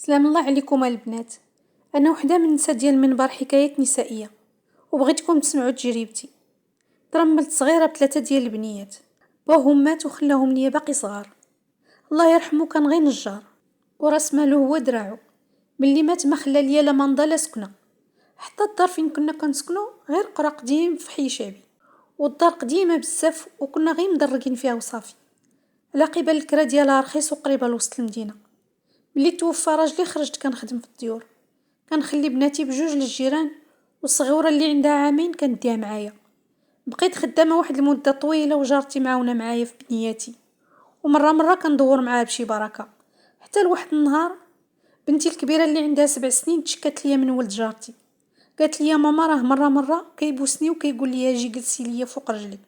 سلام الله عليكم البنات. انا وحده من النساء ديال منبر حكايات نسائيه، وبغيتكم تسمعوا تجربتي. ترملت صغيره بثلاثه ديال البنيات، باهم مات وخلاهم ليا باقي صغار. الله يرحمه كان غير نجار، وراس مالو هو دراعو. ملي مات ما خلى ليا لا منضه لا سكنه، حتى الدار فين كنا كنسكنو غير قرى قديم في حي شعبي، والدار قديمه بزاف وكنا غير مدرقين فيها وصافي، على قبال الكرا ديالها رخيص وقريبه لوسط المدينه. ملي توفى راجلي خرجت كنخدم في الديور، كنخلي بناتي بجوج للجيران، والصغيره اللي عندها عامين كنديها معايا. بقيت خدامه واحد المده طويله وجارتي معاونه معايا في بنياتي، ومره كندور معاها بشي بركه. حتى لواحد النهار بنتي الكبيره اللي عندها 7 سنين تشكات ليا من ولد جارتي، قالت لي ماما راه مره كيبوسني وكيقول لي اجي جلسي ليا فوق رجلي.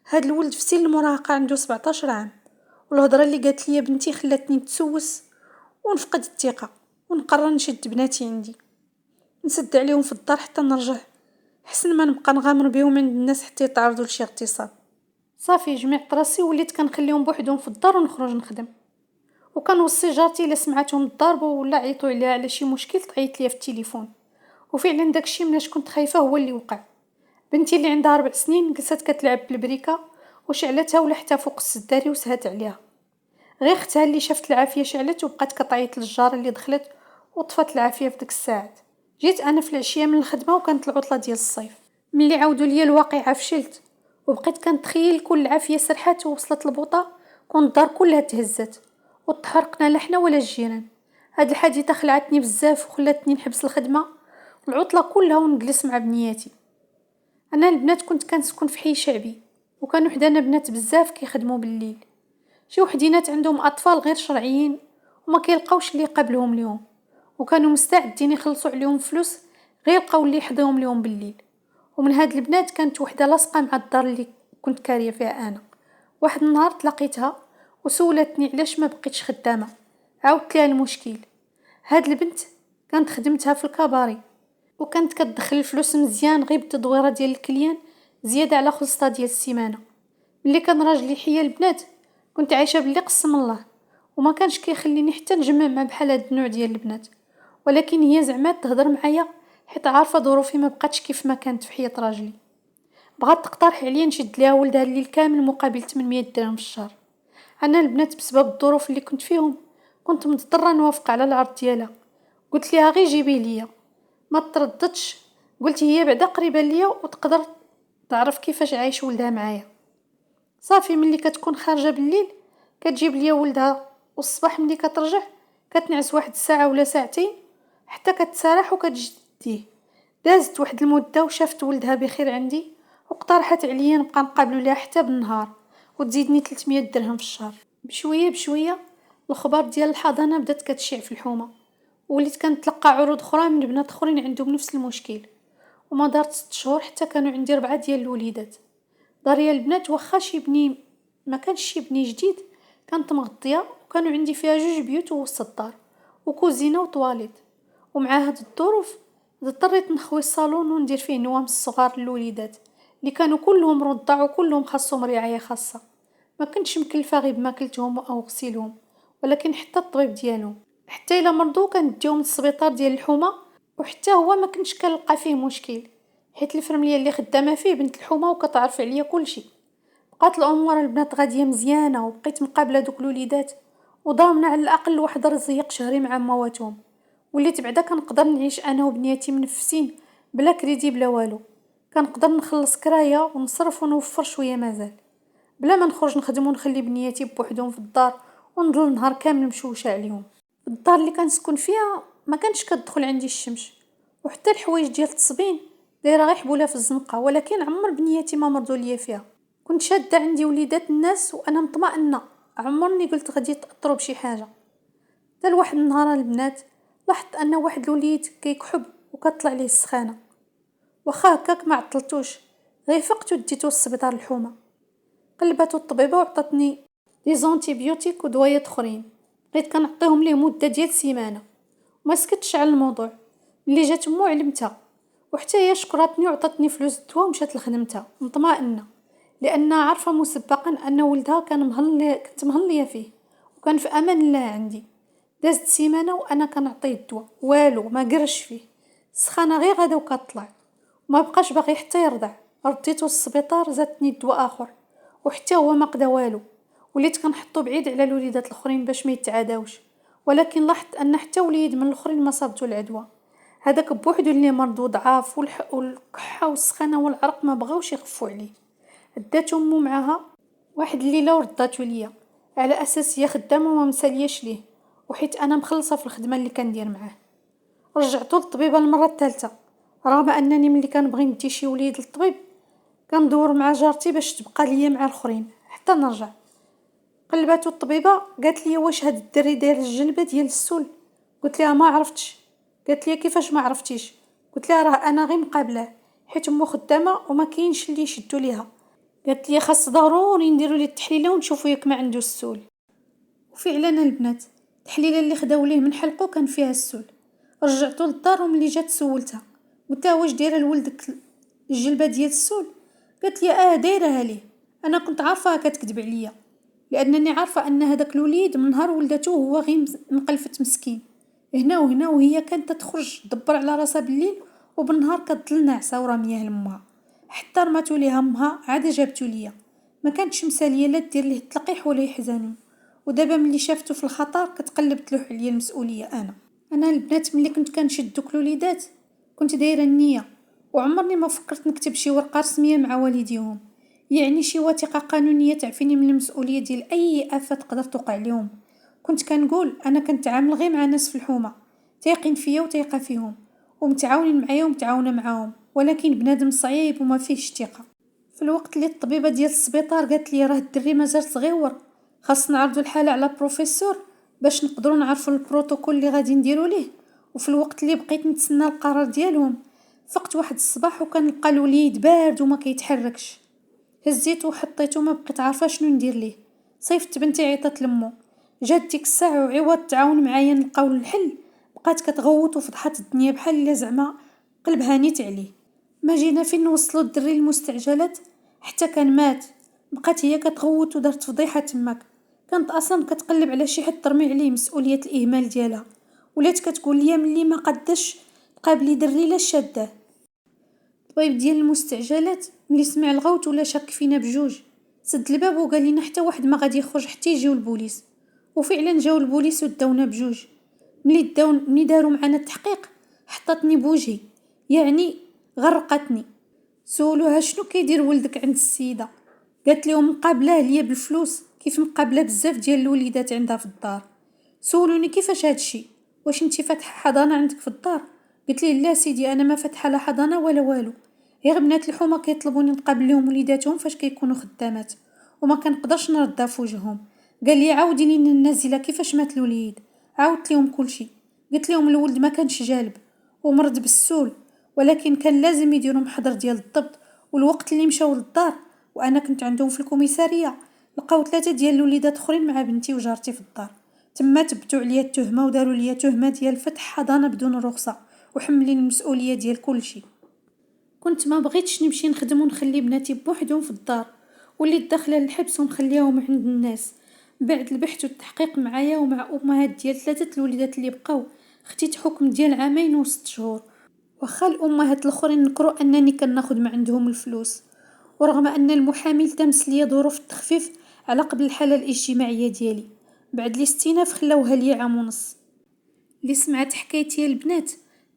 هاد الولد في سن المراهقه عنده 17 عام، والهضره اللي قالت لي بنتي خلاتني نتسوس ونفقد الثقه، ونقرر نشد بناتي عندي نسد عليهم في الدار حتى نرجع، حسن ما نبقى نغامر بهم عند الناس حتى يتعرضوا لشي اغتصاب. صافي جمعت راسي وليت كنخليهم بوحدهم في الدار ونخرج نخدم، وكنوصي جارتي الا سمعتهم الضاربه ولا عيطوا عليها على شي مشكل تعيط ليا في التليفون. وفعلا داكشي مناش كنت خايفه هو اللي وقع. بنتي اللي عندها 4 سنين جلست كتلعب بالبريكه وشعلتها ولحتها فوق السداري وسهات عليها. غير اختها اللي شافت العافيه شعلت وبقات كتعيط للجار اللي دخلت وطفات العافيه في ديك الساعات. جيت انا في العشيه من الخدمه وكانت العطله ديال الصيف. ملي عاودوا لي الواقعه فشلت، وبقيت كنتخيل كل العافيه سرحات ووصلت البوطه، كون الدار كلها تهزت وتحرقنا لا حنا ولا الجيران. هاد الحادثه خلعتني بزاف وخلاتني نحبس الخدمه العطله كلها ونجلس مع بنياتي. انا البنات كنت كنسكن في حي شعبي، وكانوا حدانا بنات بزاف كيخدموا بالليل. شي وحدينات عندهم اطفال غير شرعيين وما كيلقاوش اللي يقابلهم اليوم، وكانوا مستعدين يخلصوا عليهم فلوس غير لقاو اللي يحضرهم اليوم بالليل. ومن هاد البنات كانت وحده لاصقه مع الدار اللي كنت كاريه فيها انا. واحد النهار تلاقيتها وسولتني علاش ما بقيتش خدامه. عاودت لها المشكل. هاد البنت كانت خدمتها في الكباري، وكانت كتدخل الفلوس مزيان غير بالتدويره ديال الكليان زياده على خلصتها ديال السيمانه. ملي كان راجلي حيا البنات كنت عايشه باللي قسم الله، وما كانش كيخليني حتى نجمع مع بحال هاد النوع ديال البنات. ولكن هي زعما تهضر معايا حيت عارفه ظروفي ما بقاتش كيف ما كانت في حياه راجلي. بغات تقترح عليا نشد ليها ولدها الليل كامل مقابل 800 درهم في الشهر. انا البنات بسبب الظروف اللي كنت فيهم كنت مضطره نوافق على العرض ديالها. قلت ليها غير جيبي ليا، ما ترددش. قلت هي بعدا قريبه ليا وتقدر تعرف كيفاش عايش ولدها معايا. صافي ملي كتكون خارجه بالليل كتجيب ليا ولدها، والصباح ملي كترجع كتنعس واحد الساعه ولا ساعتين حتى كتسارح وكتجديه. دازت واحد المده وشافت ولدها بخير عندي، واقترحت عليا نبقى نقابلو ليها حتى بالنهار وتزيدني 300 درهم في الشهر. بشويه الخبر ديال الحضانه بدات كتشيع في الحومه، وليت كنتلقى عروض اخرى من بنات اخرين عندهم نفس المشكل. وما دارت 6 شهور حتى كانوا عندي 4 ديال الوليدات. داريا البنات واخا شي بني ما كانش شي بني جديد، كانت مغطيه وكانوا عندي فيها 2 بيوت وسط الدار وكوزينه وطواليت. ومع هاد الظروف اضطريت نخوي الصالون وندير فيه نوام الصغار للوليدات اللي كانوا كلهم رضع وكلهم خاصهم رعايه خاصه. ما كنتش مكلفه غير بماكلتهم او غسيلهم، ولكن حتى الطبيب ديالهم حتى الا مرضوا كنديهم للسبيطار ديال الحومه، وحتى هو ما كنتش كنلقى فيه مشكل حيت الفرمليه اللي خدامه فيه بنت الحومه وكتعرف عليا كلشي. بقات الامور البنات غاديه مزيانه، وبقيت مقابله دوك الوليدات وضامنه على الاقل واحد رزيق شهري مع مواتهم. وليت بعدا كنقدر نعيش انا وبنياتي منفسين بلا كريدي بلا والو. كنقدر نخلص كرايه ونصرف ونوفر شويه مازال، بلا ما نخرج نخدم ونخلي بنياتي بوحدهم في الدار ونضل نهار كامل مشوشه عليهم. الدار اللي كنسكن فيها ما كانش كتدخل عندي الشمس، وحتى الحوايج ديال التصبين دايره غير حبوله في الزنقه، ولكن عمر بنياتي ما مرضوا ليا فيها. كنت شاده عندي وليدات الناس وانا مطمئنه، عمرني قلت غادي يتاثروا بشي حاجه. حتى لواحد النهار البنات لاحظت ان واحد الوليد كيكحب وكتطلع ليه السخانه، واخا هكاك ما عطلتوش، غير فقت وديتو للسبيطار الحومه. قلباتو الطبيبه وعطاتني دي زونتيبيوتيك ودويات اخرين، بقيت كنعطيهم ليه مده ديال سيمانه وما سكتش على الموضوع. ملي جات مو علمتها، وحتى هي شكراتني وعطاتني فلوس الدواء ومشات لخدمتها مطمئنه، لانها عارفه مسبقا ان ولدها كنت مهنيه فيه وكان في امان الله عندي. دازت سيمانة وانا كنعطيه الدواء والو ما قرش فيه، السخانة غير غدا وكطلع وما بقاش باغي حتى يرضع. رديتو للسبيطار زادتني الدواء اخر وحتى هو ما قدا والو. وليت كنحطو بعيد على الوليدات الاخرين باش ما يتعداوش، ولكن لاحظت ان حتى وليد من الاخرين ما صابتو العدوى. هذاك بوحدو اللي مرض وضعاف والكحه والسخانه والعرق ما بغاوش يخفوا عليه. دات امو معاها واحد الليله ورداتو ليا على اساس هي خدامه وما مسالياش ليه، وحيت انا مخلصه في الخدمه اللي كندير معاه. رجعتو للطبيبه المره الثالثه، رغم انني ملي كنبغي ندي شي وليد للطبيب كندور مع جارتي باش تبقى ليا مع الاخرين حتى نرجع. قلباتو الطبيبه قالت لي واش هاد الدري داير الجلبه ديال السول؟ قلت لها ما عرفتش. قالت لي كيفاش ما عرفتيش؟ قلت لها راه انا غير مقابله حيت امو خدامه وما كاينش اللي يشدو ليها. قالت لي خاص ضروري نديروا ليه التحليله ونشوفوا ياك ما عنده السول. وفعلا البنات التحليله اللي خداو ليه من حلقو كان فيها السول. رجعتو للدار وملي جات سولتها قلت لها واش دايره لولدك الجلبه ديال السول؟ قالت لي دايرها ليه. انا كنت عارفاها كتكذب عليا، لانني عارفه ان هذاك الوليد من نهار ولدته هو غير مقلفت مسكين هنا وهنا، وهي كانت تخرج تدبر على راسها بالليل وبالنهار كتضل ناعسه وراميه لامها. حتى رماتو ليها امها عاد جابتو ليا، ما كانتش مساليه لا دير ليه التلقيح ولا يحزنو. ودابا ملي شافتو في الخطر كتقلب تلوح عليا المسؤوليه. انا البنات ملي كنت كنشد دوك الوليدات كنت دايره النيه، وعمرني ما فكرت نكتب شي ورقه رسميه مع والديهم، يعني شي وثيقه قانونيه تعفيني من المسؤوليه ديال اي افه تقدر توقع لهم. كنت كنقول انا كنتعامل غير مع ناس في الحومه تايقين فيا وتايقه فيهم ومتعاونين معايا ومتعاونه معاهم، ولكن بنادم صعيب وما فيهش ثقه. في الوقت اللي الطبيبه ديال السبيطار قالت لي راه الدري مازال صغيور، خاص نعرضوا الحاله على بروفيسور باش نقدروا نعرفوا البروتوكول اللي غادي نديروا ليه. وفي الوقت اللي بقيت نتسنى القرار ديالهم فقت واحد الصباح وكنلقى الوليد بارد وما كيتحركش. هزيته وحطيته ما بقيت عارفه شنو ندير ليه. صيفط بنتي عيطات لمو، جات ديك الساعه وعوض تعاون معايا نلقاو الحل بقات كتغوت وفضحات الدنيا بحال اللي زعما قلبها نيت عليه. ما جينا فين نوصلوا الدري المستعجلات حتى كان مات. بقات هي كتغوت ودارت فضيحه تماك. كانت اصلا كتقلب على شي حد ترمي عليه مسؤوليه الاهمال ديالها، ولات كتقول لي ملي ما قداش تقابلي دري لا شاده. الطبيب ديال المستعجلات ملي سمع الغوت ولا شك فينا بجوج، سد الباب وقال لنا حتى واحد ما غادي يخرج حتى يجيو البوليس. وفعلا جاو البوليس وداونا بجوج. ملي داروا معنا التحقيق حطتني بوجهي، يعني غرقتني. سولوها شنو كيدير ولدك عند السيده؟ قالت لهم مقابله ليا بالفلوس كيف مقابله بزاف ديال الوليدات عندها في الدار. سولوني كيفاش هادشي، واش انتي فاتحه حضانه عندك في الدار؟ قلت ليه لا سيدي انا ما فاتحه لا حضانه ولا والو، غير بنات الحومه كيطلبوني نقابل لهم وليداتهم فاش كيكونوا خدامات وما كنقدرش نردها في وجههم. قال لي عاودي لينا النازله كيفاش مات الوليد. عاودت لهم كل شيء، قلت لهم الولد ما كانش جالب ومرض بالسول، ولكن كان لازم يديروا محضر ديال الضبط. والوقت اللي مشاو للدار وانا كنت عندهم في الكوميساريه لقاو 3 ديال الوليدات اخرين مع بنتي وجارتي في الدار. تما تبتوا عليا التهمه وداروا ليا تهمه ديال فتح حضانه بدون رخصه وحملين المسؤوليه ديال كل شيء. كنت ما بغيتش نمشي نخدم ونخلي بناتي بوحدهم في الدار، وليت داخله للحبس ومخلياهم عند الناس. بعد البحث والتحقيق معايا ومع امهات ديال 3 الوليدات اللي بقاو خديت حكم ديال 2 و6 شهور. واخا الامهات الاخرين نكروا انني كناخذ من عندهم الفلوس، ورغم ان المحامي التمس ليا ظروف التخفيف على قبل الحاله الاجتماعيه ديالي. بعد الاستئناف خلاوها لي عام ونص. اللي سمعت حكايتي البنات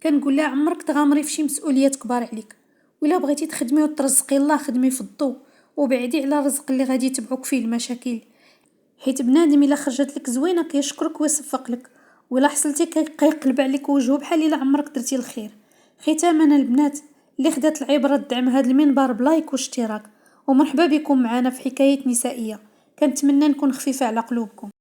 كنقول لها عمرك تغامري في شي مسؤوليات كبار عليك، ولا بغيتي تخدمي وترزقي الله خدمي في الضو وبعدي على الرزق اللي غادي تبعوك فيه المشاكل، حيت بنادم الا خرجت لك زوينه كيشكرك ويصفق لك، ولا حصلتي كيقلب عليك وجهه بحال الا عمرك درتي الخير. ختاما البنات اللي خدات العبره دعم هذا المنبر بلايك واشتراك، ومرحبا بكم معنا في حكايه نسائيه. كنتمنى نكون خفيفه على قلوبكم.